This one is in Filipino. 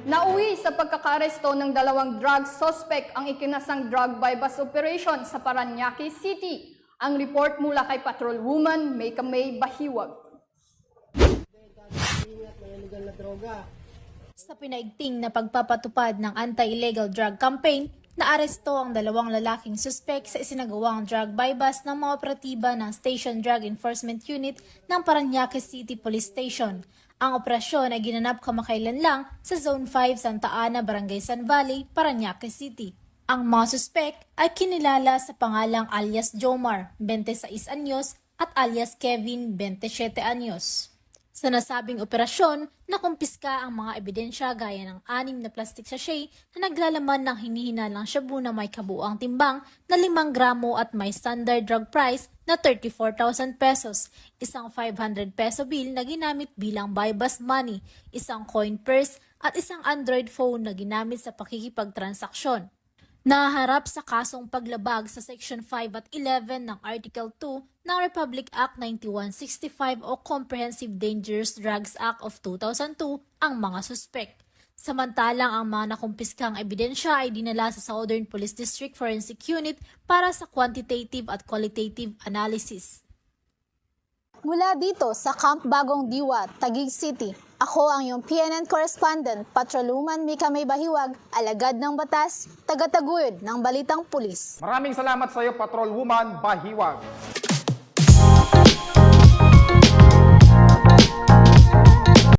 Nauwi sa pagkakaresto ng dalawang drug suspect ang ikinasang drug bypass operation sa Parañaque City. Ang report mula kay Patrolwoman May Bahiwag. Sa pinaigting na pagpapatupad ng anti-illegal drug campaign, naaresto ang dalawang lalaking suspek sa isinagawang drug bypass ng mga operatiba ng Station Drug Enforcement Unit ng Parañaque City Police Station. Ang operasyon ay ginanap kamakailan lang sa Zone 5 Santa Ana, Barangay San Valley, Parañaque City. Ang mga suspek ay kinilala sa pangalang alias Jomar, 26 anyos, at alias Kevin, 27 anyos. Sa nasabing operasyon, nakumpiska ang mga ebidensya gaya ng 6 na plastic sachet na naglalaman ng hinihinalang shabu na may kabuuang timbang na 5 gramo at may standard drug price na 34,000 pesos, isang 500 peso bill na ginamit bilang bypass money, isang coin purse at isang Android phone na ginamit sa pakikipagtransaksyon. Naharap sa kasong paglabag sa Section 5 at 11 ng Article 2 ng Republic Act 9165 o Comprehensive Dangerous Drugs Act of 2002 ang mga suspek. Samantalang ang mga nakumpiskang ebidensya ay dinala sa Southern Police District Forensic Unit para sa quantitative at qualitative analysis. Mula dito sa Camp Bagong Diwa, Taguig City, ako ang iyong PNN correspondent, Patrolwoman May Bahiwag, alagad ng batas, tagataguyod ng balitang pulis. Maraming salamat sa iyo, Patrolwoman Bahiwag.